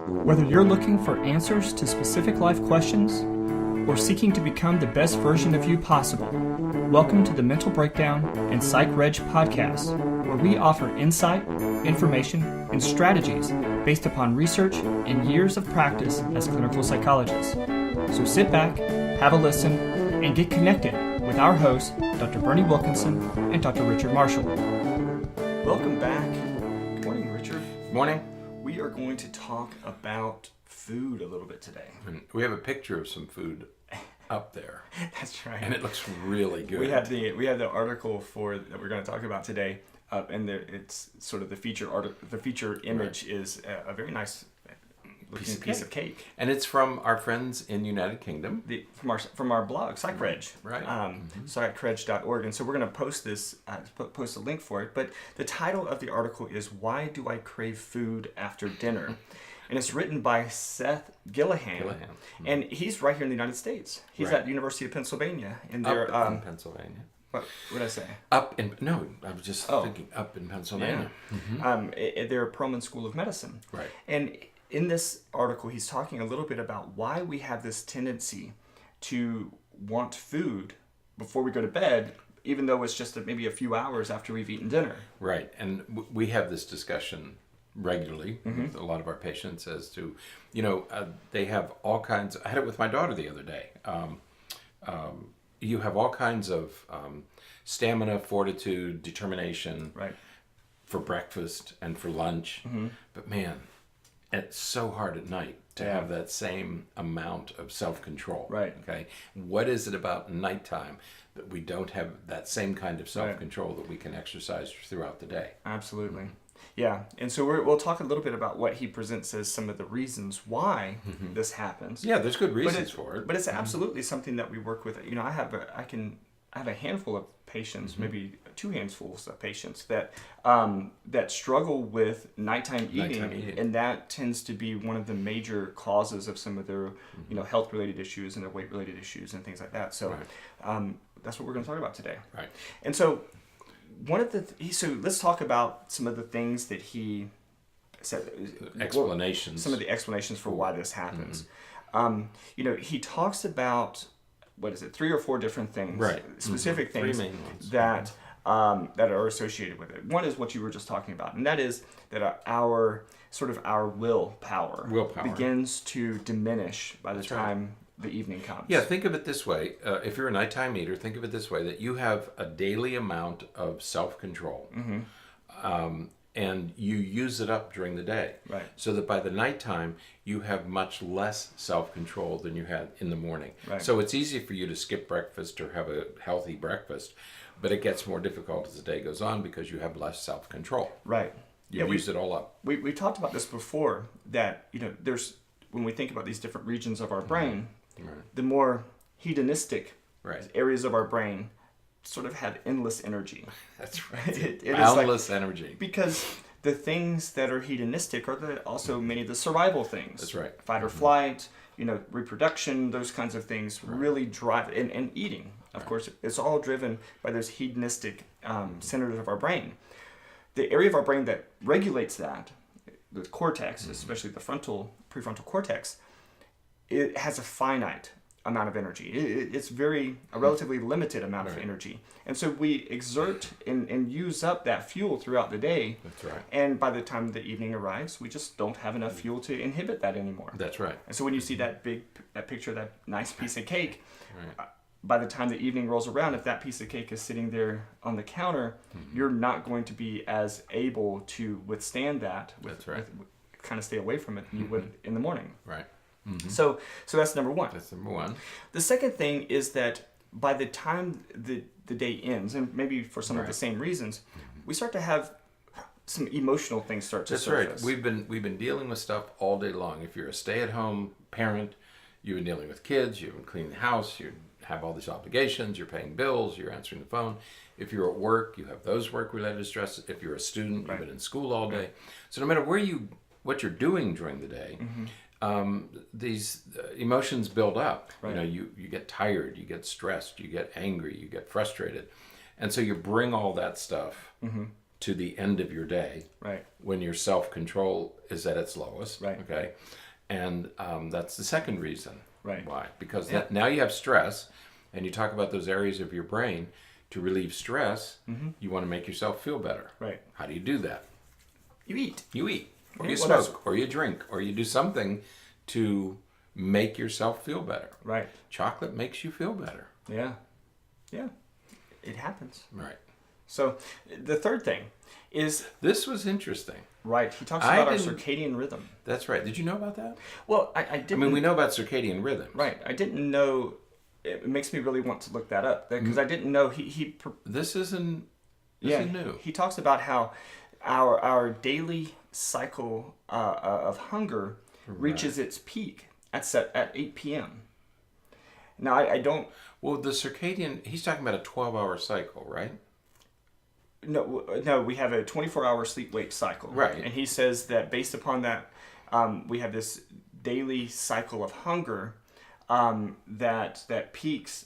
Whether you're looking for answers to specific life questions or seeking to become the best version of you possible, welcome to the Mental Breakdown and Psychreg podcast, where we offer insight, information, and strategies based upon research and years of practice as clinical psychologists. So sit back, have a listen, and get connected with our hosts, Dr. Berney Wilkinson and Dr. Richard Marshall. Welcome back. Good morning, Richard. Good morning. We are going to talk about food a little bit today. And we have a picture of some food up there. That's right. And it looks really good. We have the article that we're going to talk about today, and it's sort of the feature image right. is a very nice looking piece of cake. And it's from our friends in the United Kingdom. From our blog, Psychreg. Right. Psychreg.org. And so we're going to post a link for it. But the title of the article is "Why Do I Crave Food After Dinner?" And it's written by Seth Gillihan. Mm-hmm. And he's right here in the United States. He's at the University of Pennsylvania. And up in Pennsylvania. What did I say? I was just thinking up in Pennsylvania. Yeah. Mm-hmm. They're at Perelman School of Medicine. Right. And in this article, he's talking a little bit about why we have this tendency to want food before we go to bed, even though it's just maybe a few hours after we've eaten dinner. Right. And we have this discussion regularly with a lot of our patients as to, they have all kinds. I had it with my daughter the other day. You have all kinds of stamina, fortitude, determination for breakfast and for lunch. Mm-hmm. But man, it's so hard at night to have that same amount of self-control. Right. Okay. What is it about nighttime that we don't have that same kind of self-control that we can exercise throughout the day? Absolutely. Mm-hmm. Yeah, and so we'll talk a little bit about what he presents as some of the reasons why this happens. Yeah, there's good reasons for it. But it's absolutely something that we work with. I have a handful of patients, maybe two handfuls of patients that struggle with nighttime eating, and that tends to be one of the major causes of some of their health-related issues and their weight-related issues and things like that. So that's what we're going to talk about today. Right. And so so let's talk about some of the things that he said. Explanations. Some of the explanations for why this happens. He talks about, 3 or 4 different things, specific things 3 main ones. that are associated with it. One is what you were just talking about, and that is that our willpower begins to diminish by the time the evening comes. Yeah, think of it this way. If you're a nighttime eater, think of it this way, that you have a daily amount of self-control. And you use it up during the day. Right. So that by the nighttime, you have much less self-control than you had in the morning. Right. So it's easy for you to skip breakfast or have a healthy breakfast, but it gets more difficult as the day goes on because you have less self-control. Right. You've used it all up. We talked about this before, that there's, when we think about these different regions of our brain, the more hedonistic areas of our brain sort of have endless energy. That's right. It Boundless energy. Because the things that are hedonistic are also many of the survival things. That's right. Fight or flight, reproduction, those kinds of things really drive, and eating, of course, it's all driven by those hedonistic centers of our brain. The area of our brain that regulates that, the cortex, especially the prefrontal cortex, it has a finite amount of energy. It's a relatively limited amount of energy. And so we exert and use up that fuel throughout the day. That's right. And by the time the evening arrives, we just don't have enough fuel to inhibit that anymore. That's right. And so when you see that picture of that nice piece of cake, by the time the evening rolls around, if that piece of cake is sitting there on the counter, you're not going to be as able to withstand that. Kind of stay away from it than you would in the morning. Right. Mm-hmm. So that's number one. That's number one. The second thing is that by the time the day ends, and maybe for some of the same reasons, we start to have some emotional things start to surface. That's right. We've been dealing with stuff all day long. If you're a stay-at-home parent, you've been dealing with kids, you've been cleaning the house, you have all these obligations, you're paying bills, you're answering the phone. If you're at work, you have those work-related stresses. If you're a student, you've been in school all day. So no matter what you're doing during the day, these emotions build up. Right. You get tired, you get stressed, you get angry, you get frustrated. And so you bring all that stuff to the end of your day, Right. when your self-control is at its lowest. Right. Okay. And that's the second reason. Right. Why? Because now you have stress, and you talk about those areas of your brain. To relieve stress, you want to make yourself feel better. Right. How do you do that? You eat. You eat, or you What else? smoke, or you drink, or you do something to make yourself feel better. Right. Chocolate makes you feel better. Yeah. Yeah. It happens. Right. So the third thing is, This was interesting. right, he talks I about our didn't- circadian rhythm. That's right. Did you know about that? Well, I I didn't. mean, we know about circadian rhythm. Right. I didn't know. It makes me really want to look that up because I didn't know This isn't new. He talks about how our daily cycle of hunger reaches its peak at 8 p.m. Now I don't. Well, the circadian, he's talking about a 12-hour cycle, right? No, we have a 24-hour sleep-wake cycle. Right. And he says that based upon that, we have this daily cycle of hunger that peaks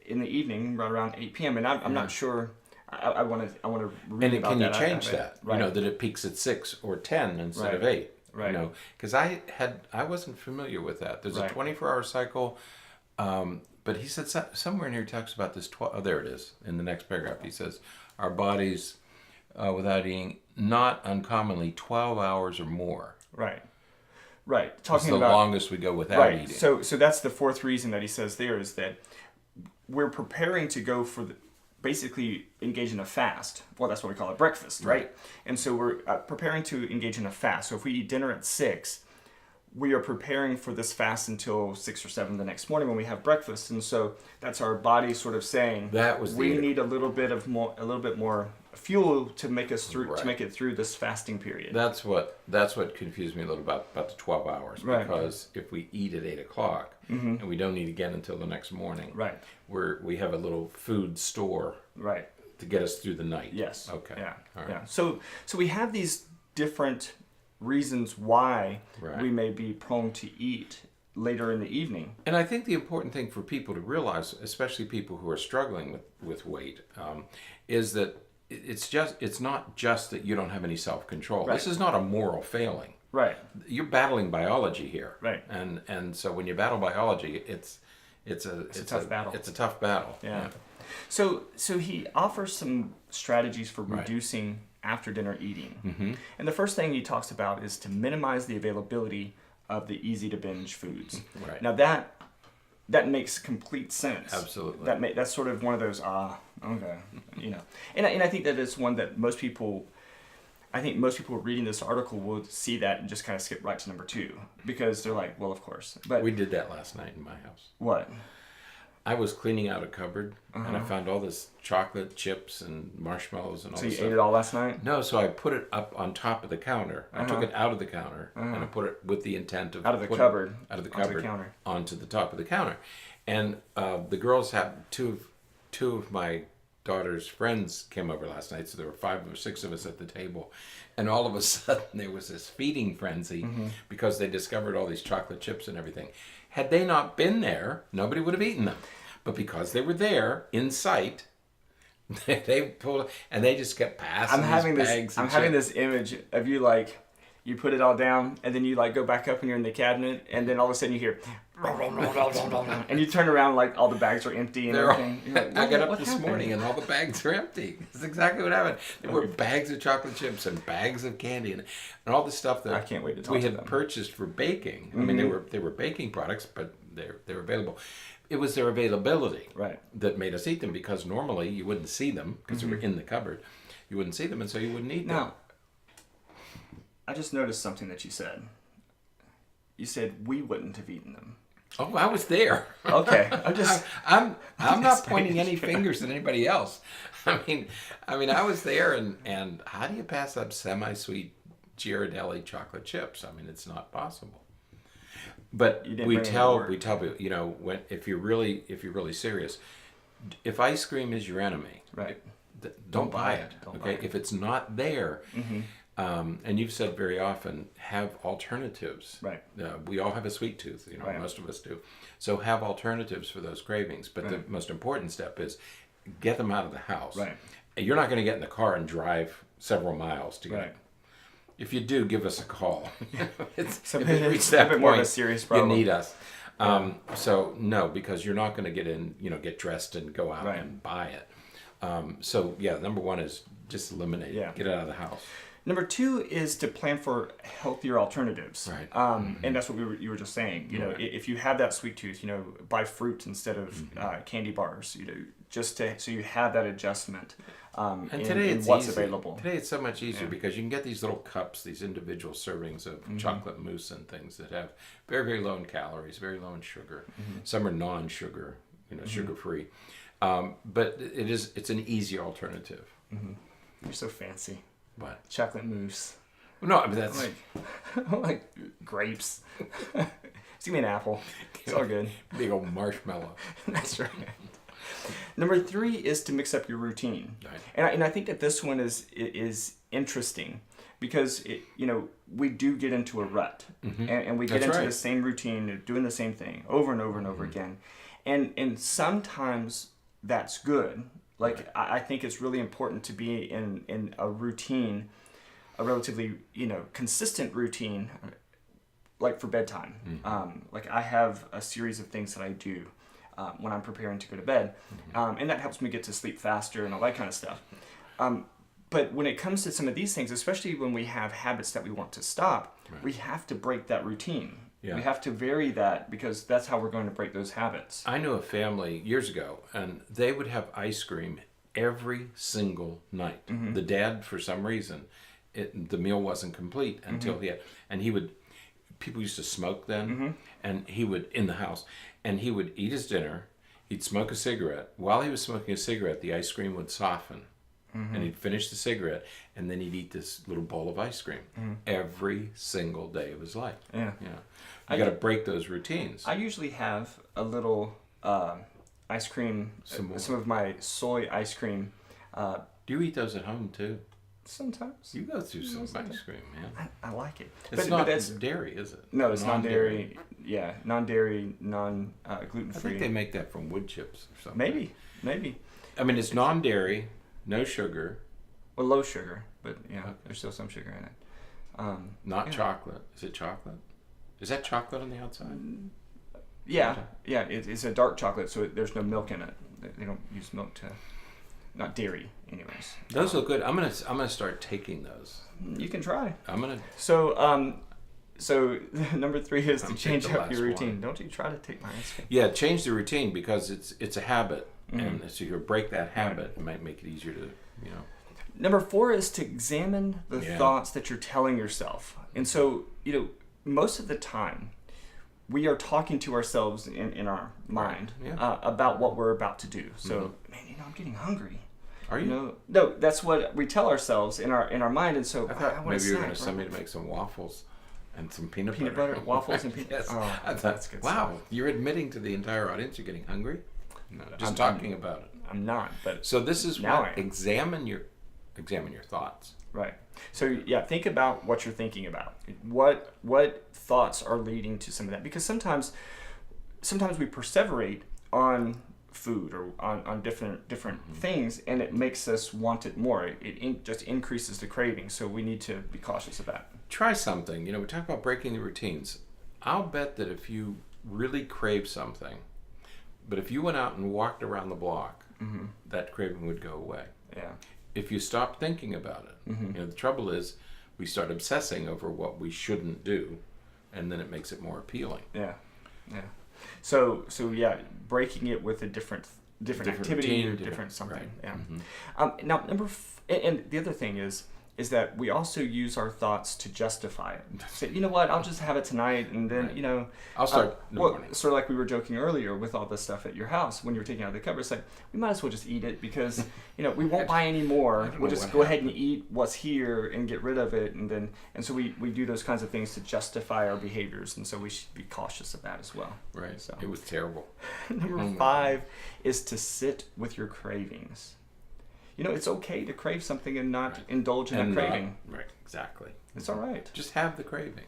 in the evening right around 8 p.m. And I'm not sure. I want to read about Can that. you change that? Right. You know, that it peaks at 6 or 10 instead of 8. Right. You know, because I wasn't familiar with that. There's a 24-hour cycle, but he said somewhere in here he talks about this 12. Oh, there it is in the next paragraph. He says our bodies, without eating, not uncommonly 12 hours or more. Right. It's Talking the about longest we go without eating. So that's the fourth reason that he says there is that we're preparing to go for basically engage in a fast. Well, that's what we call a breakfast, right? And so we're preparing to engage in a fast. So if we eat dinner at 6, we are preparing for this fast until 6 or 7 the next morning when we have breakfast. And so that's our body sort of saying we need a little bit more fuel to make us through to make it through this fasting period. That's what confused me a little about the 12 hours. Right. Because if we eat at 8 o'clock and we don't eat again until the next morning, right, we have a little food store, right, to get us through the night. Yes. Okay. Yeah. All right. Yeah. So we have these different reasons why we may be prone to eat later in the evening. And I think the important thing for people to realize, especially people who are struggling with weight, is that it's not just that you don't have any self-control. Right. This is not a moral failing. Right. You're battling biology here. Right. And so when you battle biology, it's a tough battle. It's a tough battle. Yeah. So he offers some strategies for reducing after dinner eating. Mm-hmm. And the first thing he talks about is to minimize the availability of the easy to binge foods. Right. Now that makes complete sense. Absolutely. That's sort of one of those okay, you know. And I think that it's one that most people reading this article will see that and just kind of skip right to number 2 because they're like, well, of course. But we did that last night in my house. What? I was cleaning out a cupboard and I found all this chocolate chips and marshmallows and all So this you stuff. ate it all last night? No, so I put it up on top of the counter. I took it out of the counter and I put it with the intent of Out of the cupboard cupboard counter. onto the top of the counter. And the girls have two of my daughter's friends came over last night, so there were 5 or 6 of us at the table. And all of a sudden there was this feeding frenzy because they discovered all these chocolate chips and everything. Had they not been there, nobody would have eaten them. But because they were there in sight, they pulled and they just kept passing. I'm having this image of you like you put it all down and then you like go back up and you're in the cabinet and then all of a sudden you hear and you turn around like all the bags are empty and everything. Like, I got up this morning and all the bags are empty. That's exactly what happened. There were bags of chocolate chips and bags of candy and all the stuff that I can't wait to talk we to had them. purchased for baking. I mean, they were baking products, but they were available. It was their availability that made us eat them because normally you wouldn't see them because they were in the cupboard. You wouldn't see them and so you wouldn't eat them. Now, I just noticed something that you said. You said we wouldn't have eaten them. Oh, I was there. Okay, I'm not pointing any fingers at anybody else. I mean, I was there, and how do you pass up semi-sweet Ghirardelli chocolate chips? I mean, it's not possible. But we tell people, you know, if you're really serious, if ice cream is your enemy, right? Don't buy it. Okay, if it's not there. And you've said very often, have alternatives. Right. We all have a sweet tooth, you know, most of us do. So have alternatives for those cravings. But the most important step is get them out of the house. Right. You're not going to get in the car and drive several miles to get. Right. If you do, give us a call. It's a if bit, you reach it's that a bit more of a point, serious problem. you need us. So no, because you're not going to get in, get dressed and go out and buy it. So yeah, number one is just eliminate. Yeah. Get it out of the house. Number two is to plan for healthier alternatives. Right. And that's what you were just saying. If you have that sweet tooth, buy fruit instead of candy bars. Just so you have that adjustment. And today in it's what's easy. available. Today it's so much easier because you can get these little cups, these individual servings of chocolate mousse and things that have very, very low in calories, very low in sugar. Some are non-sugar, sugar-free. But it's an easy alternative. You're so fancy. What? Chocolate mousse. No, I mean that's like grapes. Just give me an apple. It's all good. Big old marshmallow. That's right. Number three is to mix up your routine. Right. And I think that this one is interesting because we do get into a rut and we get into the same routine, doing the same thing over and over and over again. And sometimes that's good. Like I think it's really important to be in a routine, a relatively consistent routine, like for bedtime. Like I have a series of things that I do when I'm preparing to go to bed, and that helps me get to sleep faster and all that kind of stuff. But when it comes to some of these things, especially when we have habits that we want to stop, we have to break that routine. Yeah. We have to vary that because that's how we're going to break those habits. I knew a family years ago, and they would have ice cream every single night. The dad, for some reason, the meal wasn't complete until people used to smoke then, and he would, in the house, and he would eat his dinner, he'd smoke a cigarette. While he was smoking a cigarette, the ice cream would soften. And he'd finish the cigarette, and then he'd eat this little bowl of ice cream every single day of his life. Yeah. You got to break those routines. I usually have a little ice cream, some of my soy ice cream. Do you eat those at home too? Sometimes. You go through some ice cream, man. I like it. It's not dairy, is it? No, it's non-dairy. Yeah, non-dairy, gluten-free. I think they make that from wood chips or something. Maybe. I mean, it's non-dairy, no sugar. Well, low sugar, but there's still some sugar in it. Not chocolate. Is it chocolate? Is that chocolate on the outside? Yeah. It's a dark chocolate, so there's no milk in it. They don't use milk to, not dairy, anyways. Those look good. I'm gonna start taking those. You can try. I'm gonna. So number three is to change up your routine. Don't you try to take my answer? Yeah, change the routine because it's a habit, and so you break that habit. It might make it easier to Number four is to examine the thoughts that you're telling yourself, and so most of the time, we are talking to ourselves in our mind about what we're about to do. So, man, I'm getting hungry. Are you? No, that's what we tell ourselves in our mind. And so, I thought maybe you were going to send me to make some waffles and some peanut butter. Waffles and peanut butter. Yes. Oh, I thought, that's good. Wow, stuff. You're admitting to the entire audience you're getting hungry? No, just talking about it. I'm not, but so this is now what examine your thoughts. Right. So think about what you're thinking about. What thoughts are leading to some of that? Because sometimes we perseverate on food or on different things, and it makes us want it more. It just increases the craving. So we need to be cautious of that. Try something. We talk about breaking the routines. I'll bet that if you really crave something, but if you went out and walked around the block, that craving would go away. Yeah. If you stop thinking about it. The trouble is we start obsessing over what we shouldn't do, and then it makes it more appealing. Yeah. So breaking it with a different activity routine, or different something. Right. Yeah. Now and the other thing is that we also use our thoughts to justify it. Say, you know what, I'll just have it tonight, and then I'll start in the morning. Sort of like we were joking earlier with all this stuff at your house when you were taking out the cover. It's like we might as well just eat it because we won't buy any more. We'll just go ahead and eat what's here and get rid of it, and so we do those kinds of things to justify our behaviors, and so we should be cautious of that as well. Right. So It was terrible. Number 5 is to sit with your cravings. It's okay to crave something and not indulge in a craving. Right, exactly. It's all right. Just have the craving.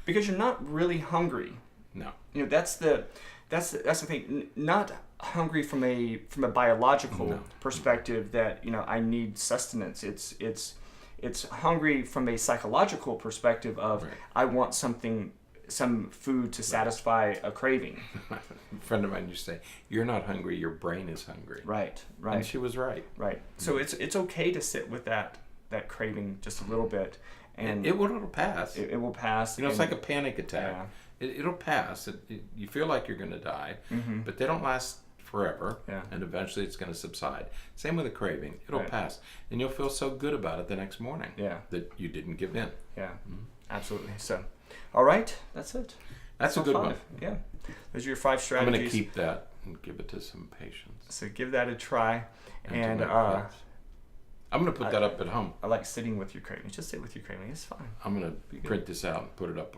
Because you're not really hungry. No. That's the thing. Not hungry from a biological perspective that I need sustenance. It's it's hungry from a psychological perspective of Right. I want some food to satisfy a craving. A friend of mine used to say, "You're not hungry. Your brain is hungry." Right. And she was right. Right. So it's okay to sit with that craving just a little bit, and It'll pass. it will pass. It's like a panic attack. Yeah. It'll pass. You feel like you're going to die, but they don't last forever, Yeah. and eventually it's going to subside. Same with a craving. It'll Right. pass, and you'll feel so good about it the next morning Yeah. that you didn't give in. Yeah. Absolutely. So, all right, that's it. That's a good one. Yeah. Those are your 5 I'm strategies. going to keep that and give it to some patients. So give that a try, and to my kids. I'm going to put that up at home. I like sitting with your craving. Just sit with your craving. It's fine. I'm going to print this out and put it up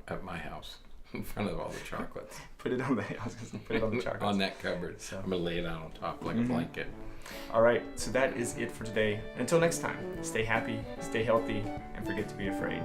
at my house in front of all the chocolates. Put it on the. I was gonna put it on the chocolates. On that cupboard. So. I'm going to lay it out on top like a blanket. All right. So that is it for today. Until next time, stay happy, stay healthy, and forget to be afraid.